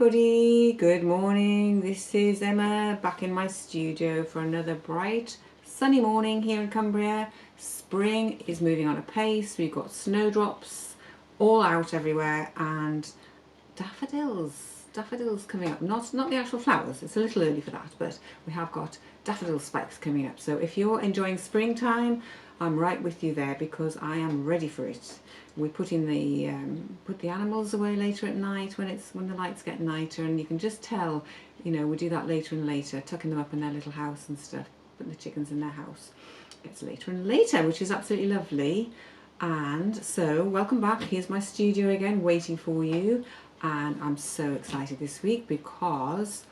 everybody, good morning. This is Emma back in my studio for another bright sunny morning here in Cumbria. Spring is moving on apace. We've got snowdrops all out everywhere and daffodils coming up. Not the actual flowers, it's a little early for that, but we have got daffodil spikes coming up. So if you're enjoying springtime, I'm right with you there because I am ready for it. We put the animals away later at night when the lights get nighter, and you can just tell, we do that later and later, tucking them up in their little house and stuff, putting the chickens in their house. It's later and later, which is absolutely lovely. And so welcome back. Here's my studio again waiting for you, and I'm so excited this week because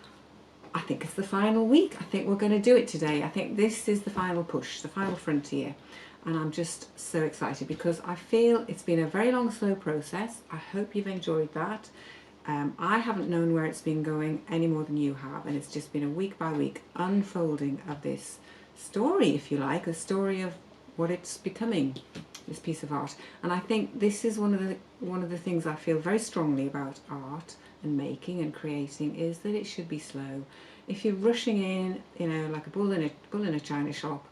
I think it's the final week. I think we're going to do it today. I think this is the final push, the final frontier. And I'm just so excited because I feel it's been a very long, slow process. I hope you've enjoyed that. I haven't known where it's been going any more than you have, and it's just been a week by week unfolding of this story, if you like, the story of what it's becoming, this piece of art. And I think this is one of the things I feel very strongly about art and making and creating, is that it should be slow. If you're rushing in, like a bull in a china shop,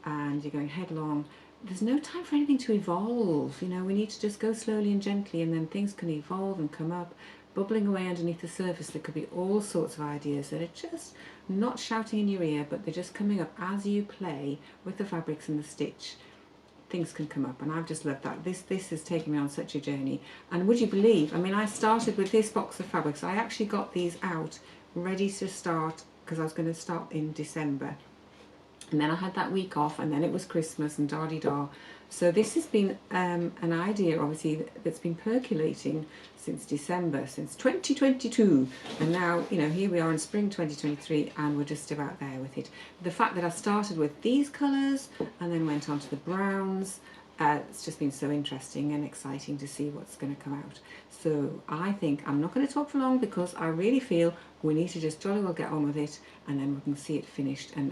and you're going headlong, there's no time for anything to evolve. We need to just go slowly and gently, and then things can evolve and come up, bubbling away underneath the surface. There could be all sorts of ideas that are just not shouting in your ear, but they're just coming up as you play with the fabrics and the stitch. Things can come up, and I've just loved that. This has taken me on such a journey. And would you believe, I started with this box of fabrics. I actually got these out ready to start because I was going to start in December. And then I had that week off, and then it was Christmas and da-de-da. So this has been an idea, obviously, that's been percolating since December, since 2022. And now, here we are in spring 2023, and we're just about there with it. The fact that I started with these colours and then went on to the browns, it's just been so interesting and exciting to see what's going to come out. So I think I'm not going to talk for long because I really feel we need to just jolly well get on with it, and then we can see it finished and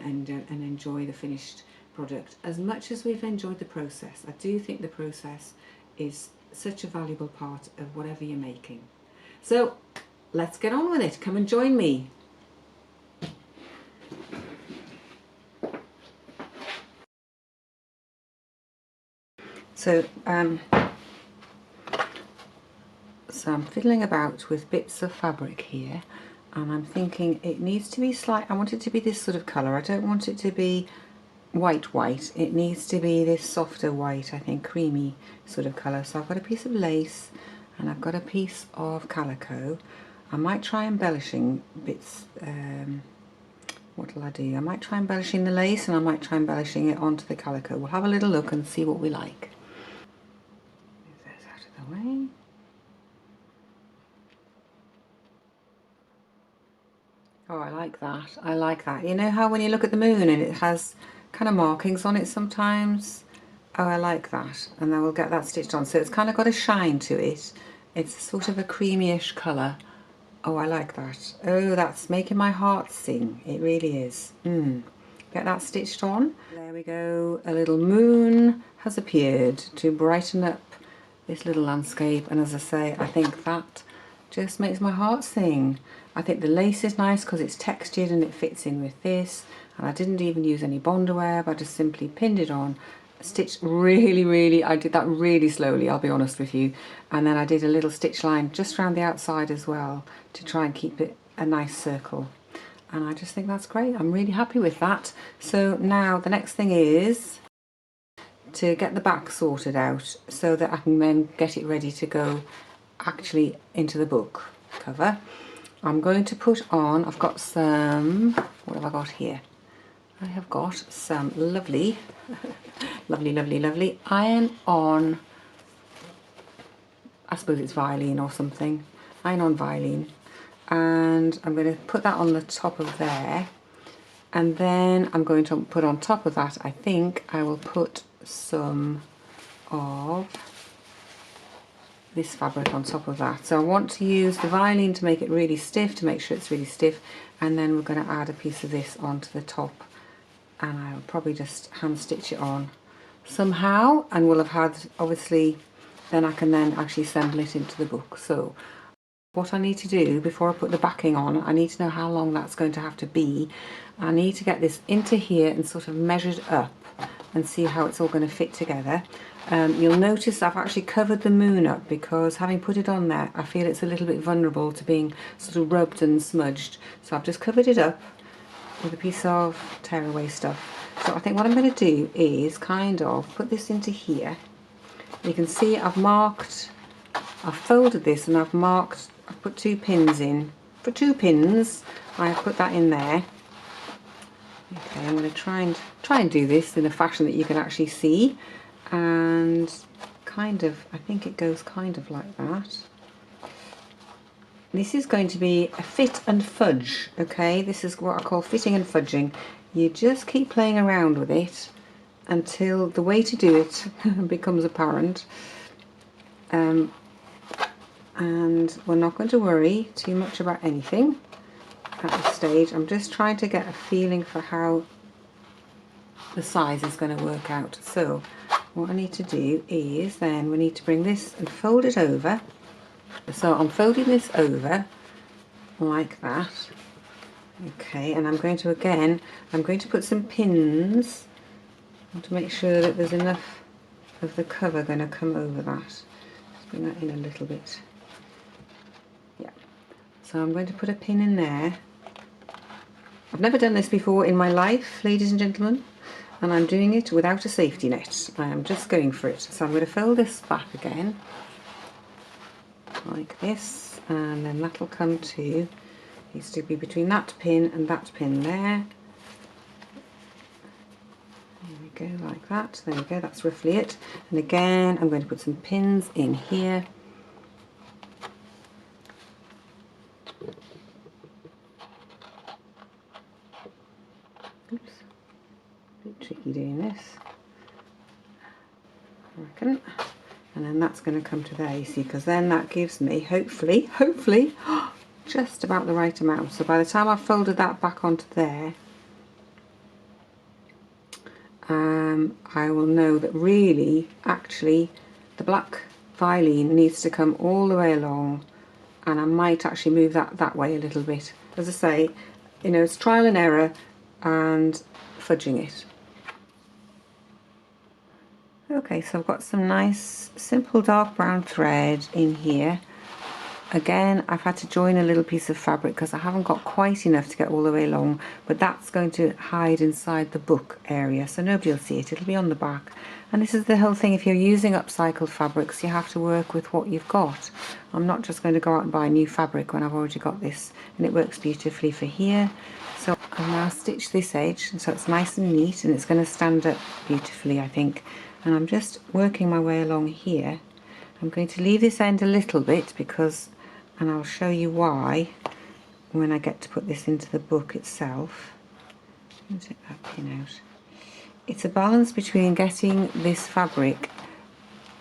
enjoy the finished product as much as we've enjoyed the process. I do think the process is such a valuable part of whatever you're making. So let's get on with it. Come and join me. So I'm fiddling about with bits of fabric here, and I'm thinking it needs to be I want it to be this sort of colour. I don't want it to be white. It needs to be this softer white, I think, creamy sort of colour. So I've got a piece of lace and I've got a piece of calico. I might try embellishing bits. What will I do? I might try embellishing the lace, and I might try embellishing it onto the calico. We'll have a little look and see what we like. Move those out of the way. Oh, I like that. I like that. You know how when you look at the moon and it has kind of markings on it sometimes? Oh, I like that. And then we'll get that stitched on. So it's kind of got a shine to it. It's sort of a creamy-ish colour. Oh, I like that. Oh, that's making my heart sing. It really is. Get that stitched on. There we go. A little moon has appeared to brighten up this little landscape. And as I say, I think that just makes my heart sing. I think the lace is nice because it's textured and it fits in with this. And I didn't even use any Bondo web. I just simply pinned it on, stitched really, I did that really slowly, I'll be honest with you. And then I did a little stitch line just around the outside as well to try and keep it a nice circle. And I just think that's great. I'm really happy with that. So now the next thing is to get the back sorted out so that I can then get it ready to go actually into the book cover. I'm going to put on, I've got some, what have I got here? I have got some lovely iron on, I suppose it's Vilene or something, iron on Vilene, and I'm going to put that on the top of there, and then I'm going to put on top of that, I think I will put some of this fabric on top of that. So I want to use the Vilene to make it really stiff, to make sure it's really stiff, and then we're going to add a piece of this onto the top, and I'll probably just hand stitch it on somehow, and we'll have had, obviously, then I can then actually assemble it into the book. So what I need to do before I put the backing on, I need to know how long that's going to have to be. I need to get this into here and sort of measured up and see how it's all going to fit together. You'll notice I've actually covered the moon up because having put it on there, I feel it's a little bit vulnerable to being sort of rubbed and smudged. So I've just covered it up with a piece of tearaway stuff. So I think what I'm going to do is kind of put this into here. You can see I've folded this and I've put 2 pins in. For 2 pins, I've put that in there. Okay, I'm going to try and do this in a fashion that you can actually see, and kind of, I think it goes kind of like that. This is going to be a fit and fudge, okay? This is what I call fitting and fudging. You just keep playing around with it until the way to do it becomes apparent. And we're not going to worry too much about anything at this stage. I'm just trying to get a feeling for how the size is going to work out. So what I need to do is then we need to bring this and fold it over. So I'm folding this over like that. Okay, and I'm going to put some pins to make sure that there's enough of the cover going to come over that. Let's bring that in a little bit. Yeah. So I'm going to put a pin in there. I've never done this before in my life, ladies and gentlemen, and I'm doing it without a safety net. I am just going for it. So I'm going to fold this back again, like this, and then that'll come to, needs to be between that pin and that pin there. There we go, like that. There we go, that's roughly it. And again, I'm going to put some pins in here. Oops, a bit tricky doing this, I reckon. And then that's going to come to there, you see, because then that gives me, hopefully, just about the right amount. So by the time I've folded that back onto there, I will know that really, actually, the black filing needs to come all the way along, and I might actually move that way a little bit. As I say, you know, it's trial and error and fudging it. Okay, so I've got some nice simple dark brown thread in here. Again, I've had to join a little piece of fabric because I haven't got quite enough to get all the way along, but that's going to hide inside the book area, so nobody will see it. It'll be on the back. And this is the whole thing, if you're using upcycled fabrics, you have to work with what you've got. I'm not just going to go out and buy new fabric when I've already got this, and it works beautifully for here. So I'll now stitch this edge, so it's nice and neat, and it's going to stand up beautifully, I think. And I'm just working my way along here. I'm going to leave this end a little bit because, and I'll show you why when I get to put this into the book itself. I'm going to take that pin out. It's a balance between getting this fabric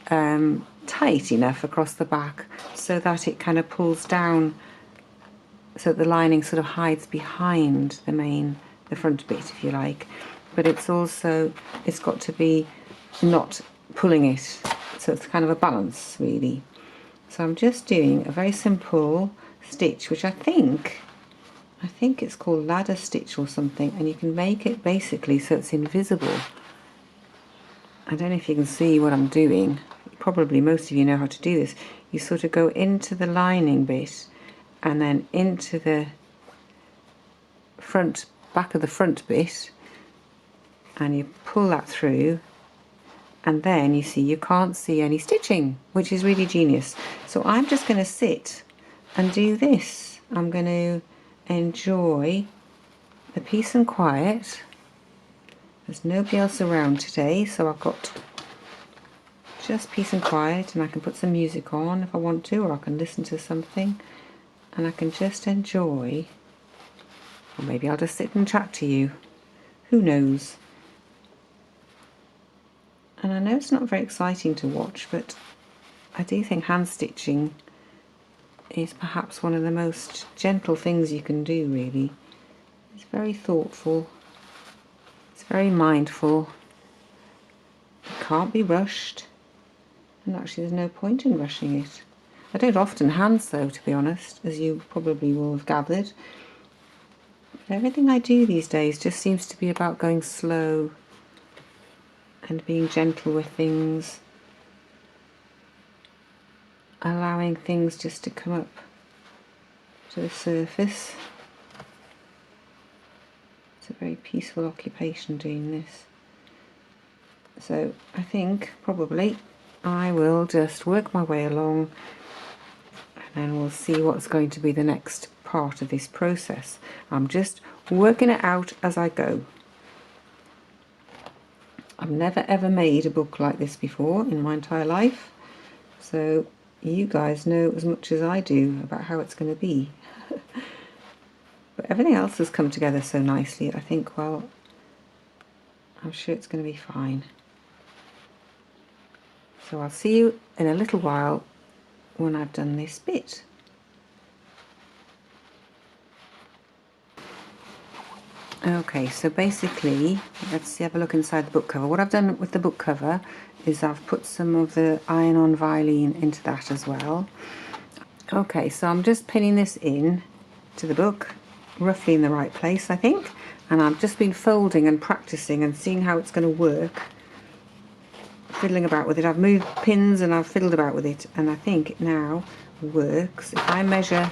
tight enough across the back so that it kind of pulls down, so that the lining sort of hides behind the front bit, if you like, but it's also, it's got to be not pulling it, so it's kind of a balance really. So I'm just doing a very simple stitch, which I think it's called ladder stitch or something, and you can make it basically so it's invisible. I don't know if you can see what I'm doing. Probably most of you know how to do this. You sort of go into the lining bit and then into the back of the front bit, and you pull that through, and then you see you can't see any stitching, which is really genius. So I'm just going to sit and do this. I'm going to enjoy the peace and quiet. There's nobody else around today, so I've got just peace and quiet, and I can put some music on if I want to, or I can listen to something, and I can just enjoy, or maybe I'll just sit and chat to you, who knows. And I know it's not very exciting to watch, but I do think hand stitching is perhaps one of the most gentle things you can do, really. It's very thoughtful, it's very mindful, it can't be rushed, and actually there's no point in rushing it. I don't often hand sew, to be honest, as you probably will have gathered. But everything I do these days just seems to be about going slow and being gentle with things, allowing things just to come up to the surface. It's a very peaceful occupation doing this. So I think probably I will just work my way along, and then we'll see what's going to be the next part of this process. I'm just working it out as I go. I've never ever made a book like this before in my entire life, so you guys know as much as I do about how it's going to be. But everything else has come together so nicely, I think, well, I'm sure it's going to be fine. So I'll see you in a little while when I've done this bit. Okay, so basically, let's have a look inside the book cover. What I've done with the book cover is I've put some of the iron-on Vilene into that as well. Okay, so I'm just pinning this in to the book, roughly in the right place, I think. And I've just been folding and practicing and seeing how it's going to work, fiddling about with it. I've moved pins and I've fiddled about with it, and I think it now works. If I measure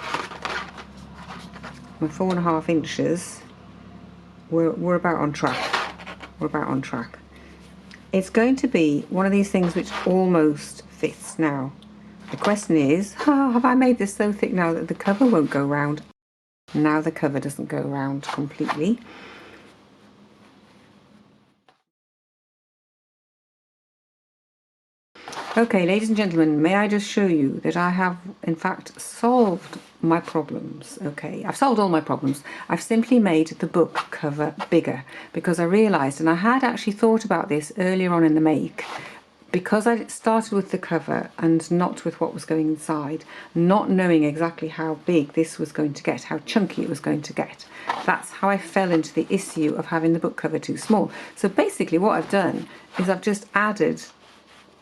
my 4.5 inches, we're about on track. We're about on track. It's going to be one of these things which almost fits now. The question is, have I made this so thick now that the cover won't go round? Now the cover doesn't go round completely. Okay, ladies and gentlemen, may I just show you that I have in fact solved my problems. Okay, I've solved all my problems. I've simply made the book cover bigger because I realised, and I had actually thought about this earlier on in the make, because I started with the cover and not with what was going inside, not knowing exactly how big this was going to get, how chunky it was going to get. That's how I fell into the issue of having the book cover too small. So basically what I've done is I've just added,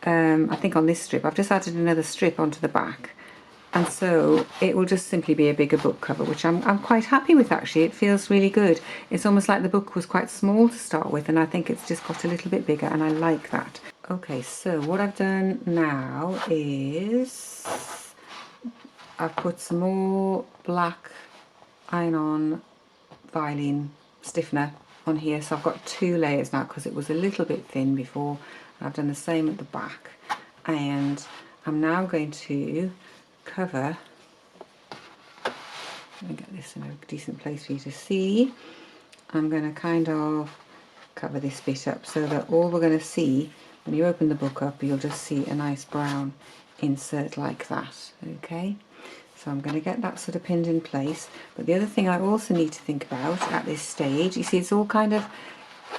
I think on this strip, I've just added another strip onto the back. And so it will just simply be a bigger book cover, which I'm quite happy with actually. It feels really good. It's almost like the book was quite small to start with, and I think it's just got a little bit bigger, and I like that. Okay, so what I've done now is I've put some more black iron-on Vilene stiffener on here. So I've got 2 layers now because it was a little bit thin before. I've done the same at the back, and I'm now going to cover, let me get this in a decent place for you to see. I'm going to kind of cover this bit up so that all we're going to see when you open the book up, you'll just see a nice brown insert like that. Okay, so I'm going to get that sort of pinned in place. But the other thing I also need to think about at this stage, you see, it's all kind of,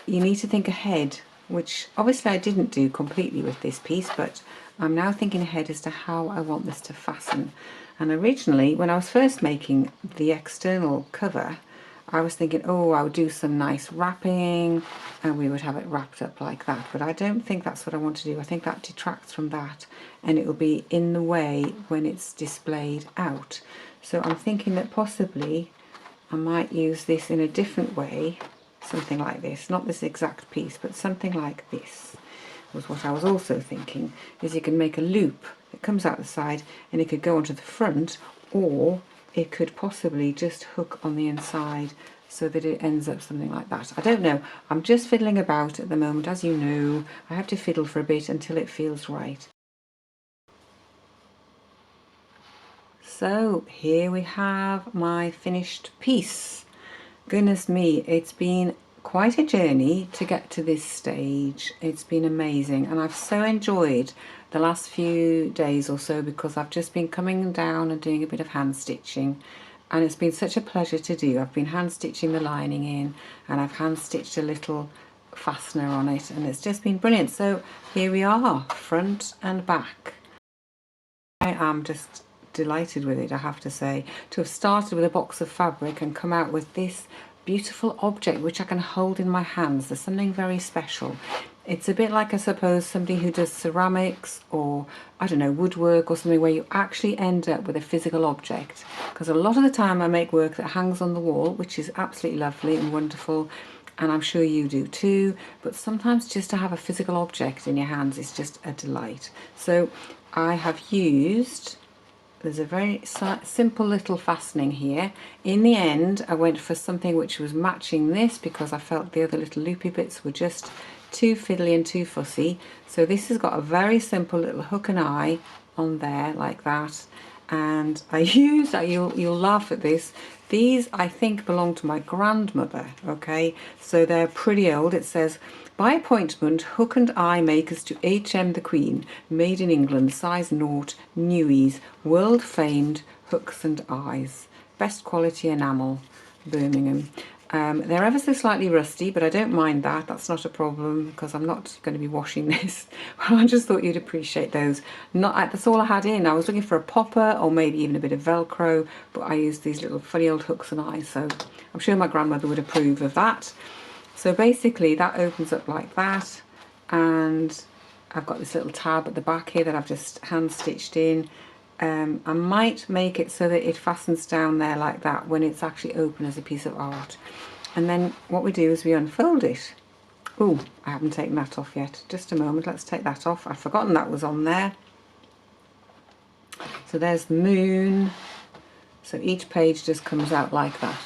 you need to think ahead, which obviously I didn't do completely with this piece, but I'm now thinking ahead as to how I want this to fasten. And originally, when I was first making the external cover, I was thinking, oh, I would do some nice wrapping and we would have it wrapped up like that. But I don't think that's what I want to do. I think that detracts from that and it will be in the way when it's displayed out. So I'm thinking that possibly I might use this in a different way, something like this, not this exact piece, but something like this was what I was also thinking, is you can make a loop that comes out the side and it could go onto the front, or it could possibly just hook on the inside so that it ends up something like that. I don't know, I'm just fiddling about at the moment. As you know, I have to fiddle for a bit until it feels right. So here we have my finished piece. Goodness me, it's been quite a journey to get to this stage. It's been amazing, and I've so enjoyed the last few days or so because I've just been coming down and doing a bit of hand stitching, and it's been such a pleasure to do. I've been hand stitching the lining in, and I've hand stitched a little fastener on it, and it's just been brilliant. So here we are, front and back. I am just delighted with it, I have to say, to have started with a box of fabric and come out with this beautiful object which I can hold in my hands. There's something very special. It's a bit like, I suppose, somebody who does ceramics or, I don't know, woodwork or something, where you actually end up with a physical object. Because a lot of the time I make work that hangs on the wall, which is absolutely lovely and wonderful, and I'm sure you do too, but sometimes just to have a physical object in your hands is just a delight. So I have used, there's a very simple little fastening here. In the end I went for something which was matching this because I felt the other little loopy bits were just too fiddly and too fussy. So this has got a very simple little hook and eye on there like that, and I use that, you'll laugh at this, these I think belong to my grandmother, okay, so they're pretty old. It says, by appointment, hook and eye makers to H.M. the Queen, made in England, size naught, newies, world famed hooks and eyes, best quality enamel, Birmingham. They're ever so slightly rusty, but I don't mind that. That's not a problem because I'm not going to be washing this. I just thought you'd appreciate those. That's all I had in. I was looking for a popper or maybe even a bit of Velcro, but I used these little funny old hooks and eyes, so I'm sure my grandmother would approve of that. So basically that opens up like that, and I've got this little tab at the back here that I've just hand stitched in. I might make it so that it fastens down there like that when it's actually open as a piece of art. And then what we do is we unfold it. Oh, I haven't taken that off yet. Just a moment, let's take that off. I've forgotten that was on there. So there's the moon. So each page just comes out like that.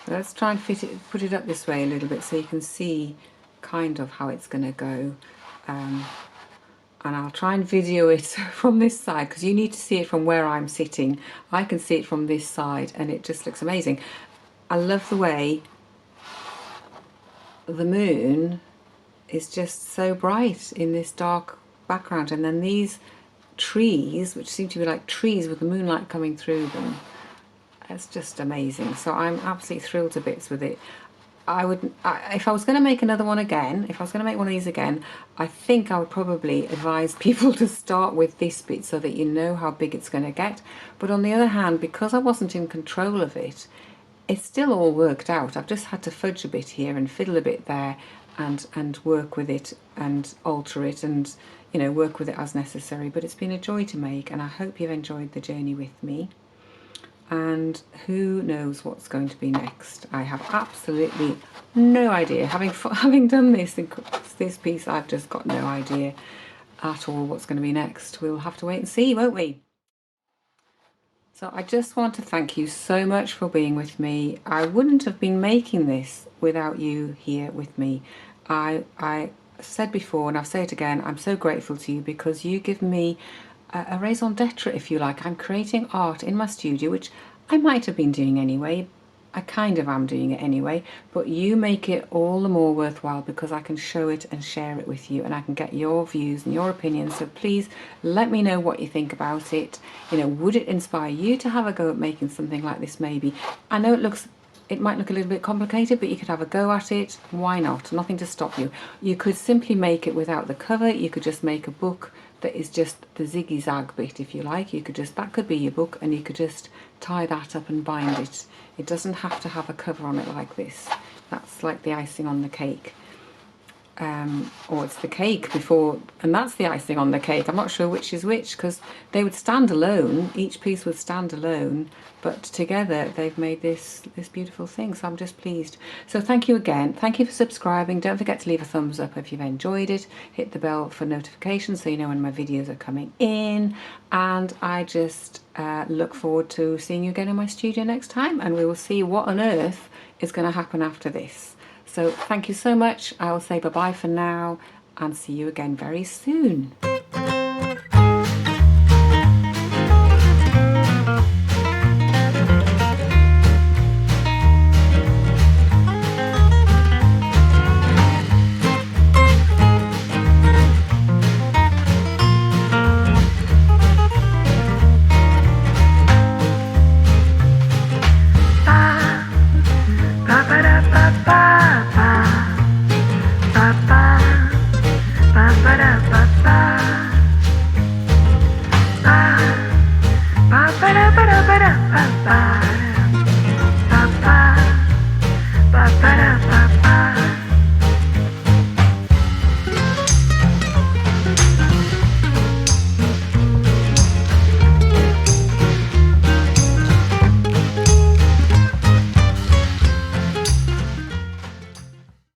So let's try and put it up this way a little bit so you can see kind of how it's going to go. And I'll try and video it from this side because you need to see it from where I'm sitting. I can see it from this side and it just looks amazing. I love the way the moon is just so bright in this dark background, and then these trees, which seem to be like trees with the moonlight coming through them, it's just amazing. So I'm absolutely thrilled to bits with it. If I was going to make another one again, if I was going to make one of these again, I think I would probably advise people to start with this bit so that you know how big it's going to get. But on the other hand, because I wasn't in control of it, it's still all worked out. I've just had to fudge a bit here and fiddle a bit there and work with it and alter it and, you know, work with it as necessary. But it's been a joy to make, and I hope you've enjoyed the journey with me. And who knows what's going to be next. I have absolutely no idea. Having done this piece, I've just got no idea at all what's going to be next. We'll have to wait and see, won't we? So I just want to thank you so much for being with me. I wouldn't have been making this without you here with me. I said before, and I'll say it again, I'm so grateful to you because you give me a raison d'etre, if you like. I'm creating art in my studio, which I might have been doing anyway. I kind of am doing it anyway, but you make it all the more worthwhile because I can show it and share it with you, and I can get your views and your opinions. So please let me know what you think about it. You know, would it inspire you to have a go at making something like this? Maybe. I know it might look a little bit complicated, but you could have a go at it. Why not? Nothing to stop you. You could simply make it without the cover. You could just make a book that is just the ziggy zag bit, if you like. That could be your book, and you could just tie that up and bind it. It doesn't have to have a cover on it like this. That's like the icing on the cake. Or it's the cake before, and that's the icing on the cake. I'm not sure which is which because they would stand alone. Each piece would stand alone, but together they've made this beautiful thing. So I'm just pleased. So thank you again. Thank you for subscribing. Don't forget to leave a thumbs up if you've enjoyed it. Hit the bell for notifications so you know when my videos are coming in. And I just look forward to seeing you again in my studio next time, and we will see what on earth is going to happen after this. So thank you so much. I will say bye-bye for now and see you again very soon.